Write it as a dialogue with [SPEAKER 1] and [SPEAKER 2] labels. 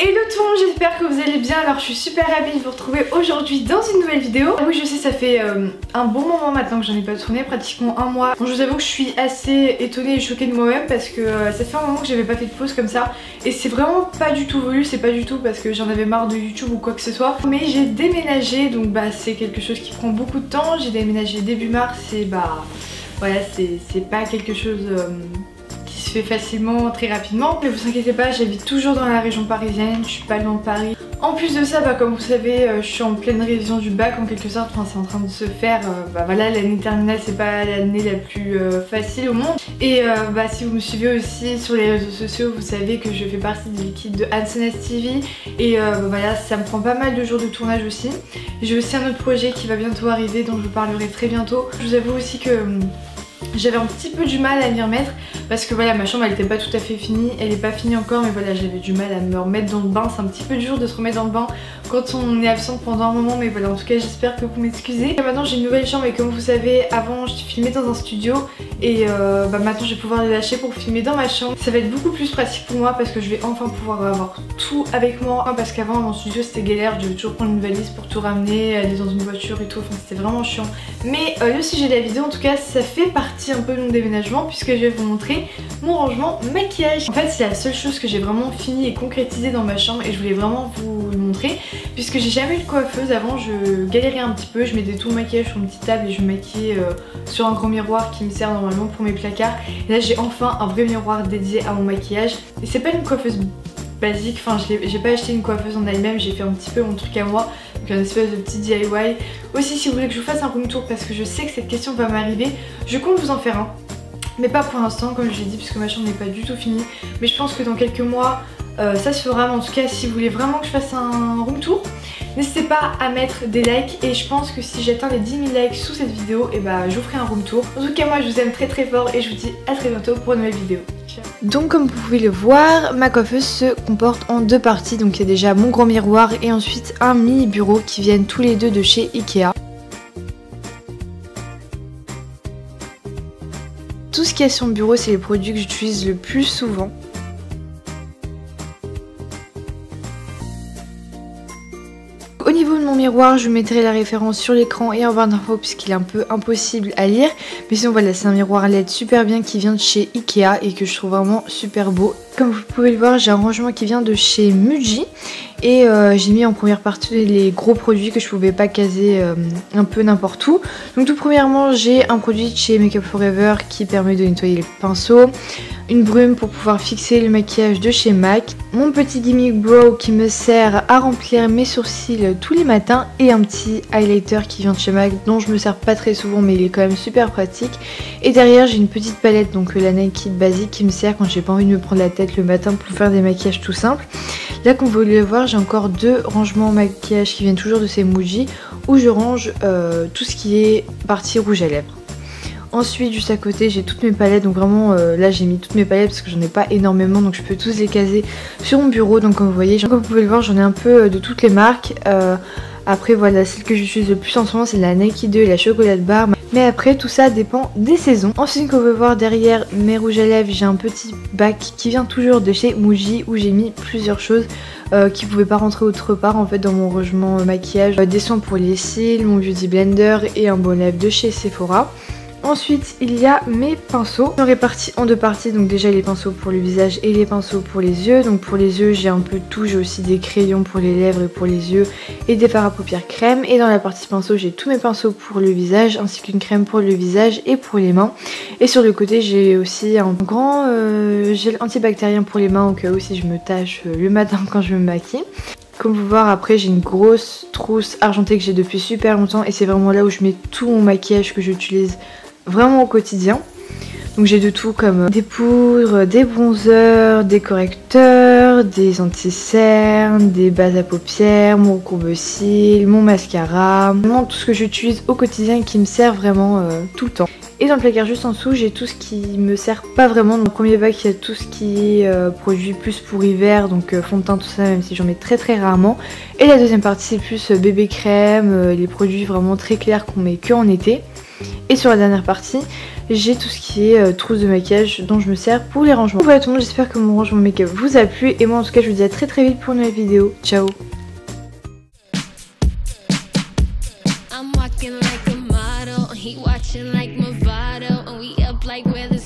[SPEAKER 1] Hello tout le monde, j'espère que vous allez bien. Alors je suis super ravie de vous retrouver aujourd'hui dans une nouvelle vidéo. Oui, je sais, ça fait un bon moment maintenant que j'en ai pas tourné, pratiquement un mois. Bon, je vous avoue que je suis assez étonnée et choquée de moi-même parce que ça fait un moment que j'avais pas fait de pause comme ça. Et c'est vraiment pas du tout voulu, c'est pas du tout parce que j'en avais marre de YouTube ou quoi que ce soit. Mais j'ai déménagé, donc bah c'est quelque chose qui prend beaucoup de temps. J'ai déménagé début mars et bah voilà, c'est pas quelque chose... qui se fait facilement, très rapidement. Ne vous inquiétez pas, j'habite toujours dans la région parisienne, je suis pas loin de Paris. En plus de ça, bah, comme vous savez, je suis en pleine révision du bac en quelque sorte, enfin c'est en train de se faire. Bah voilà, l'année terminale c'est pas l'année la plus facile au monde. Et bah si vous me suivez aussi sur les réseaux sociaux, vous savez que je fais partie de l'équipe de Hansenas TV. Et bah, voilà, ça me prend pas mal de jours de tournage aussi. J'ai aussi un autre projet qui va bientôt arriver dont je vous parlerai très bientôt. Je vous avoue aussi que... j'avais un petit peu du mal à m'y remettre parce que voilà, ma chambre elle était pas tout à fait finie, elle est pas finie encore, mais voilà, j'avais du mal à me remettre dans le bain. C'est un petit peu dur de se remettre dans le bain quand on est absent pendant un moment, mais voilà, en tout cas j'espère que vous m'excusez. Maintenant j'ai une nouvelle chambre et comme vous savez, avant je filmais dans un studio et bah maintenant je vais pouvoir les lâcher pour filmer dans ma chambre. Ça va être beaucoup plus pratique pour moi parce que je vais enfin pouvoir avoir tout avec moi, parce qu'avant mon studio c'était galère, je devais toujours prendre une valise pour tout ramener, aller dans une voiture et tout, enfin c'était vraiment chiant. Mais le sujet de la vidéo en tout cas, ça fait partie un peu de mon déménagement puisque je vais vous montrer mon rangement maquillage. En fait c'est la seule chose que j'ai vraiment fini et concrétisé dans ma chambre et je voulais vraiment vous le montrer puisque j'ai jamais eu de coiffeuse. Avant je galérais un petit peu, je mettais tout mon maquillage sur une petite table et je me maquillais sur un grand miroir qui me sert normalement pour mes placards. Et là j'ai enfin un vrai miroir dédié à mon maquillage et c'est pas une coiffeuse basique, enfin j'ai pas acheté une coiffeuse en elle-même, j'ai fait un petit peu mon truc à moi, donc un espèce de petit DIY. Aussi si vous voulez que je vous fasse un room tour parce que je sais que cette question va m'arriver, je compte vous en faire un, mais pas pour l'instant comme je l'ai dit puisque ma chambre n'est pas du tout finie, mais je pense que dans quelques mois ça se fera. Mais en tout cas si vous voulez vraiment que je fasse un room tour, n'hésitez pas à mettre des likes et je pense que si j'atteins les 10 000 likes sous cette vidéo, et bah je vous ferai un room tour. En tout cas moi je vous aime très très fort et je vous dis à très bientôt pour une nouvelle vidéo. Donc comme vous pouvez le voir, ma coiffeuse se comporte en deux parties. Donc il y a déjà mon grand miroir et ensuite un mini bureau qui viennent tous les deux de chez Ikea. Tout ce qu'il y a sur mon bureau, c'est les produits que j'utilise le plus souvent. Au niveau de mon miroir, je vous mettrai la référence sur l'écran et en barre d'infos puisqu'il est un peu impossible à lire. Mais sinon voilà, c'est un miroir LED super bien qui vient de chez Ikea et que je trouve vraiment super beau. Comme vous pouvez le voir, j'ai un rangement qui vient de chez Muji. Et j'ai mis en première partie les gros produits que je pouvais pas caser un peu n'importe où. Donc tout premièrement, j'ai un produit de chez Make Up For Ever qui permet de nettoyer les pinceaux. Une brume pour pouvoir fixer le maquillage de chez MAC. Mon petit gimmick brow qui me sert à remplir mes sourcils tous les matins. Et un petit highlighter qui vient de chez MAC dont je me sers pas très souvent mais il est quand même super pratique. Et derrière j'ai une petite palette, donc la Naked basique qui me sert quand j'ai pas envie de me prendre la tête le matin pour faire des maquillages tout simples. Là comme vous voulez le voir, j'ai encore deux rangements maquillage qui viennent toujours de chez Muji où je range tout ce qui est partie rouge à lèvres. Ensuite juste à côté j'ai toutes mes palettes, donc vraiment là j'ai mis toutes mes palettes parce que j'en ai pas énormément donc je peux tous les caser sur mon bureau. Donc comme vous voyez, comme vous pouvez le voir, j'en ai un peu de toutes les marques. Après voilà, celle que j'utilise le plus en ce moment c'est la Nike 2 et la Chocolate Bar. Mais après tout ça dépend des saisons. Ensuite comme vous pouvez voir derrière mes rouges à lèvres, j'ai un petit bac qui vient toujours de chez Muji où j'ai mis plusieurs choses qui pouvaient pas rentrer autre part en fait dans mon rangement maquillage. Des soins pour les cils, mon beauty blender et un baume lèvres de chez Sephora. Ensuite il y a mes pinceaux, ils sont répartis en deux parties, donc déjà les pinceaux pour le visage et les pinceaux pour les yeux. Donc pour les yeux j'ai un peu de tout, j'ai aussi des crayons pour les lèvres et pour les yeux et des fards à paupières crème. Et dans la partie pinceau j'ai tous mes pinceaux pour le visage ainsi qu'une crème pour le visage et pour les mains. Et sur le côté j'ai aussi un grand gel antibactérien pour les mains au cas où si je me tâche le matin quand je me maquille. Comme vous pouvez voir après j'ai une grosse trousse argentée que j'ai depuis super longtemps et c'est vraiment là où je mets tout mon maquillage que j'utilise vraiment au quotidien. Donc j'ai de tout comme des poudres, des bronzers, des correcteurs, des anti-cernes, des bases à paupières, mon courbe-cils, mon mascara, vraiment tout ce que j'utilise au quotidien et qui me sert vraiment tout le temps. Et dans le placard juste en dessous j'ai tout ce qui me sert pas vraiment. Dans le premier bac il y a tout ce qui est produit plus pour hiver, donc fond de teint tout ça, même si j'en mets très rarement. Et la deuxième partie c'est plus bébé crème, les produits vraiment très clairs qu'on met que en été. Et sur la dernière partie, j'ai tout ce qui est trousse de maquillage dont je me sers pour les rangements. Voilà tout le monde, j'espère que mon rangement make-up vous a plu. Et moi en tout cas je vous dis à très très vite pour une nouvelle vidéo. Ciao. I'm walking like a model, he watching like Movado, and we up like where the